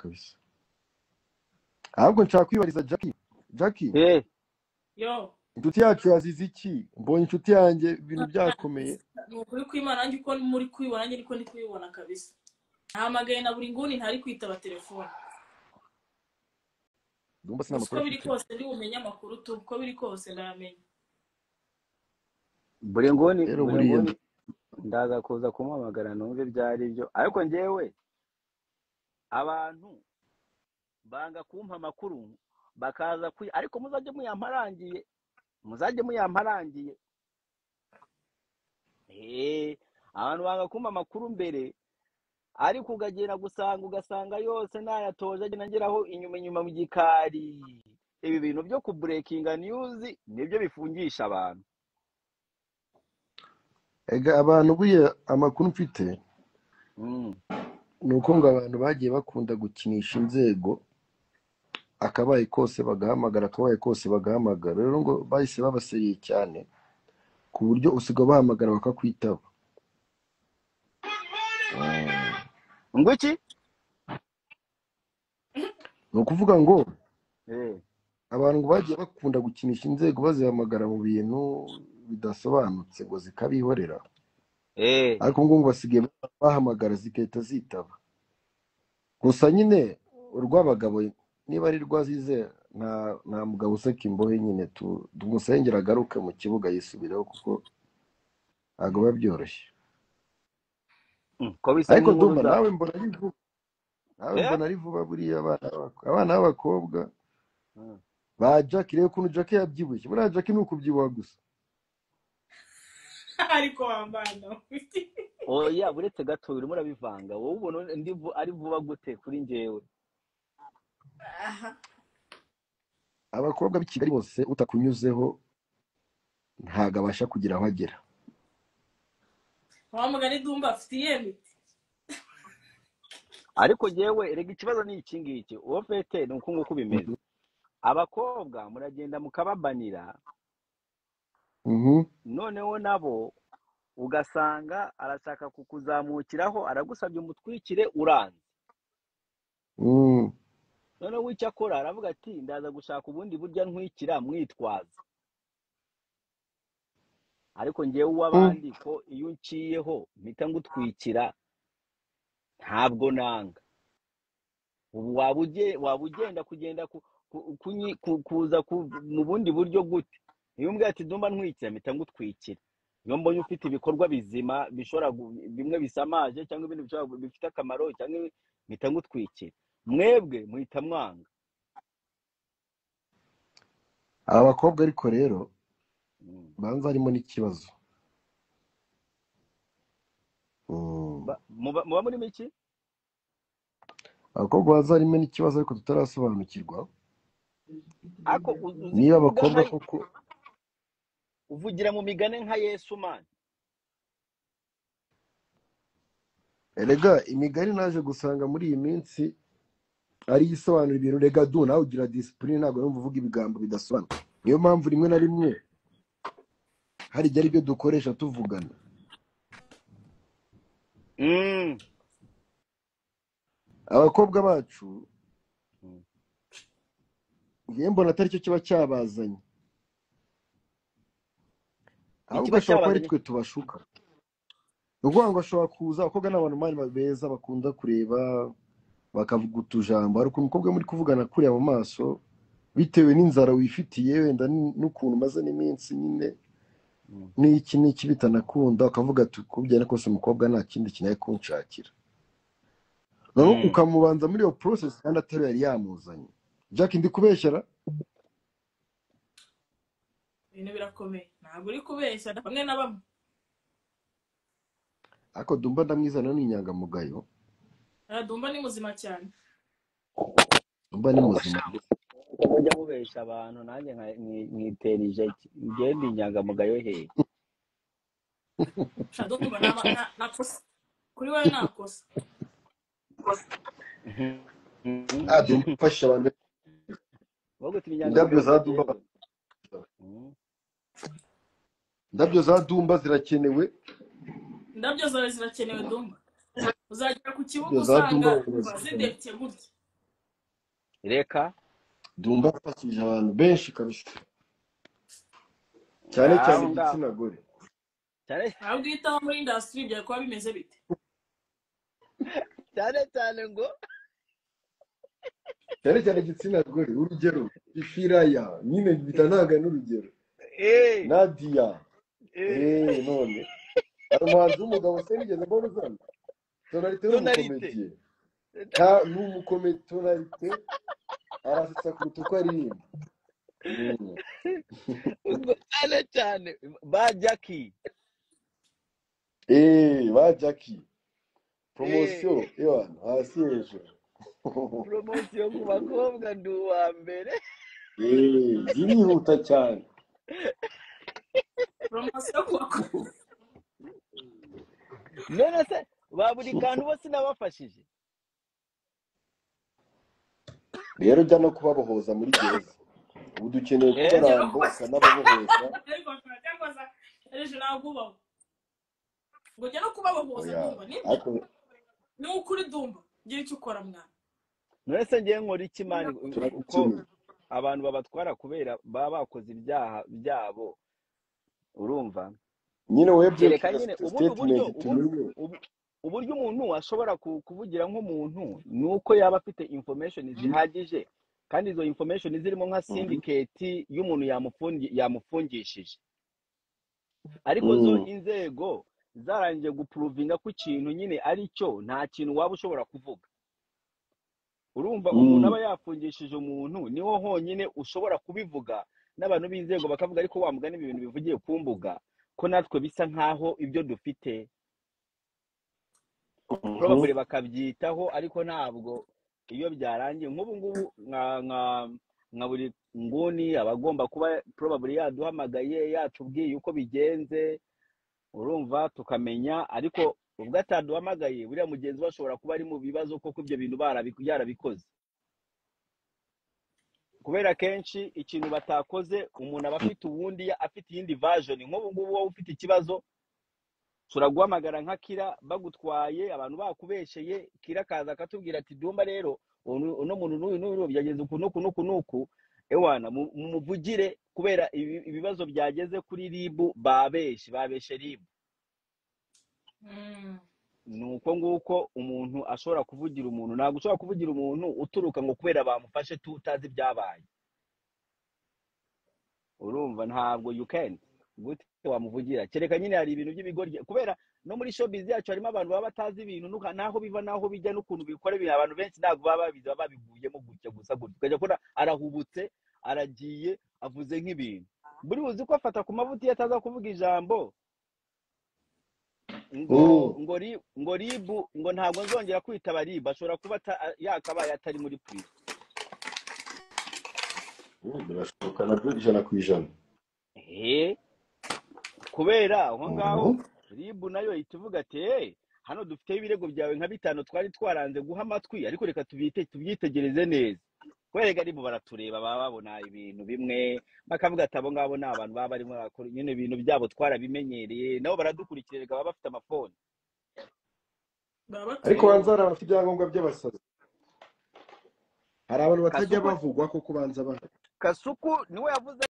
kabisa. Ahubwo nshaka kwibariza Jackie yo inshuti yacu yazize iki? Mbonye inshuti yanjye ibintu byakomeye. ni ukuri kw'Imana nanjye uko muri kwibona nanjye niko ndi kubibona kabisa. Ntahamagaye na buri nguni ntari kwitaba telefone. Ndumva sina uko makuru biri afite. kose ndi bumenye amakuru tu uko biri kose ndamenya. buri nguni Rero buri buriya nguni ndaza kuza kumuhamagara numve byari byo, ariko njyewe abantu banga kumpa amakuru bakaza ariko muzajye muyamparangiye abantu banga kumpa amakuru mbere, ariko ukagenda ugasanga yose nayatoje agenda ngeraho inyuma mu gikari. Ibi bintu byo kuburekinga news nibyo bifungisha abantu. ega abantu buye amakuru mfite nuko ngo abantu bagiye bakunda gukinisha inzego, akabaye kose bagahamagara. Rero ngo bahise babaseriye cyane ku buryo usiga bahamagara bakakwitaba. ngo iki ni ukuvuga ngo abantu ngo bagiye bakunda gukinisha inzego bazihamagara mu bintu bidasobanutse ngo zikabihorera, ariko ngo basigaye bahamagara zigahita zitaba. Gusa nyine urw'abagabo niba ari rwazize nta mugabo useka imbohe, nyine tumusengera agaruke mu kibuga yisubireho kuko ntabwo biba byoroshye. Ariko ndumva nawe mbona ari vuba buriya abana b'abakobwa ba Jackie. Reba ukuntu Jackie yabyibushye. Buriya Jackie ni ukubyibuha gusa. ariko wambana oya buretse gato urimo urabivanga wowe ubona ari vuba gute kuri njyewe. Abakobwa b'i Kigali bose utakunyuzeho ntago abasha kugira aho agera. wamugani Dumba afite iyemiti. Ariko njyewe erega ikibazo ni iki ngiki, uwo fete ni uko nguko bimeze. Abakobwa muragenda mukababanira, noneho nabo ugasanga arashaka kukuzamukiraho, aragusabye umutwikire uranze. Noneho w'icyo akora aravuga ati ndaza gushaka ubundi burya ntwikira mwitwaza. Ariko njyewe uw'abandi ko iyo unciyeho mpita ngutwikira ntabwo nanga. Ubu waba ugenda kuza mu bundi buryo gute? Iyo umbwira ati Dumba ntwikira mpita ngutwikira. Iyo mbonye ufite ibikorwa bizima bishobora bimwe bisamaje cyangwa ibindi bifite akamaro cyangwa mpita ngutwikira. Mwebwe muhita mwanga. Aba bakobwa ariko rero banza harimo n'ikibazo. Muba muri miki? Abakobwa banza harimo n'ikibazo ariko tutarasobanukirwa. Ako niba abakobwa koko uvugira mu migane nka Yesu man. Erega imigani naje gusanga muri iyi minsi ari isobanura ibintu. Rega nawe ugira discipline, ntabwo numva uvuga ibigambo bidasobanura. Niyo mpamvu rimwe na rimwe hari igihe aribyo dukoresha tuvugana. Abakobwa bacu ngiye mbona atari cyo kiba cyabazanye, ahubwo ashobora kuba ari twe tubashuka. Ni ukuvuga ngo ashobora kuza, abakobwa ni abantu mani beza bakunda kureba bakavuga utujambo. Hari ukuntu umukobwa muri kuvugana kuriya mu maso bitewe n'inzara wifitiye wenda n'ukuntu umaze n'iminsi nyine n'iki bitanakunda, ukavuga ati uko byari kose umukobwa nta kindi kintu ari kunshakira. Noneho ukamubanza muri iyo process kandi atari yari yamuzanye. Jackie ndi kubeshyera? Ibintu birakomeye, ntabwo uri kubeshya bamwe na bamwe. Ariko Dumba ndamwizana n'inyangamugayo. Dumba ni muzima cyane. Dumba ni muzima. Ujya mubesha abantu nanjye nkiterije ngende inyangamugayo he. Dumba nakosa kuri wewe nakosa. Dumba fasha abantu. Ndabyo za Dumba zirakenewe. Ndabyo zawe zirakenewe Dumba. Uzagera ku kibuga usanga zidebye gutya. reka Dumba afashije abantu benshi kabisa, cyane cyane ngaho ngaho igitsina gore. cyane aho bwitaho muri industry byari kuba bimeze bite? cyane ngo cyane cyane igitsina gore. Urugero Ifiraya nyine bitanaga n'urugero, Nadia none hari umuhanzi w'umugabo se nigeze mbona uzana Tonalite w'umukomediye, ni umukomediye Tonalite arasetsa kuruta uko aririmba. ubwo cyane ba Jackie Ba Jackie promosiyo y'abantu hasi hejuru. promosiyo ku bakobwa ndi uwa mbere. Zirihuta cyane. Promosiyo ku bakobwa. None se ba buri kantu bose nabafashije. Rero jya no kubabohoza muri gereza. Ubu dukeneye kubarambuka n'ababohoza. Ejo nagubaho. Ngo jya no kubabohoza Dumba ni ukuri Dumba gira icyo ukora mwana. None se ngiye nkora iki mani uko abantu babatwara kubera baba bakoze ibyaha byabo, urumva nyine webye uburyo umuntu ashobora kuvugira nk'umuntu nuko yaba afite information zihagije, kandi izo information zirimo nka syndicate y'umuntu yamufungishije, ariko zo inzego zarangiye guprovinga ko ikintu nyine ari cyo, nta kintu waba ushobora kuvuga. Urumva umuntu aba yafungishije umuntu niho honyine ushobora kubivuga, n'abantu b'inzego bakavuga ariko wamugana ibintu bivugiye ku mbuga ko natwe bisa nkaho ibyo dufite probably bakabyitaho, ariko ntabwo iyo byarangiye nk'ubu ngubu nka buri nguni abagomba kuba probably yaduhamagaye yatubwiye uko bigenze, urumva tukamenya, ariko ubwo ataduhamagaye buriya mugenzi bashobora kuba ari mu bibazo koko ibyo bintu yarabikoze, kubera kenshi ikintu batakoze umuntu aba afite ubundi afite iyindi version. nk'ubu ngubu wowe ufite ikibazo turaguhamagara nka Kira bagutwaye abantu bakubesheye, Kira kaza akatubwira ati Dumba rero uno muntu n'uyu byageze kunuku ewana muvugire kubera ibibazo byageze kuri RIB, babeshe RIB. Nuko nguko umuntu ashobora kuvugira umuntu, ntabwo ushobora kuvugira umuntu uturuka ngo kubera bamufashe tutazi byabaye, urumva ntabwo you can gute wamuvugira. Kereka nyine hari ibintu by'ibigoryi, kubera no muri showbiz yacu harimo abantu baba batazi ibintu naho biva naho bijya n'ukuntu bikora ibintu. Abantu benshi ntabwo baba babizi, baba babiguyemo gutya gusa ukajya kubona arahubutse aragiye avuze nk'ibintu buri uzi ko afata ku mavuta iyo ataza kuvuga ijambo ngo RIB ngo ntabwo nzongera kwitaba RIB. Ashobora kuba yakabaye atari muri prison. birashoboka nabyo 100%. Kubera aho ngaho RIB nayo ituvuga ati hano dufite ibirego byawe nka 5 twari twaranze guha amatwi, ariko reka tubyitegereze neza. Kwerega RIB baratureba, baba babona ibintu bimwe bakavuga ati abo ngabo ni abantu baba barimo bakora nyine ibintu byabo twarabimenyereye, nabo baradukurikirira baba bafite amafone. Ariko banzara bafite ibyangombwa by'abasazi, hari abantu batajya bavugwa ko kubanza Kasuku niwe yavuze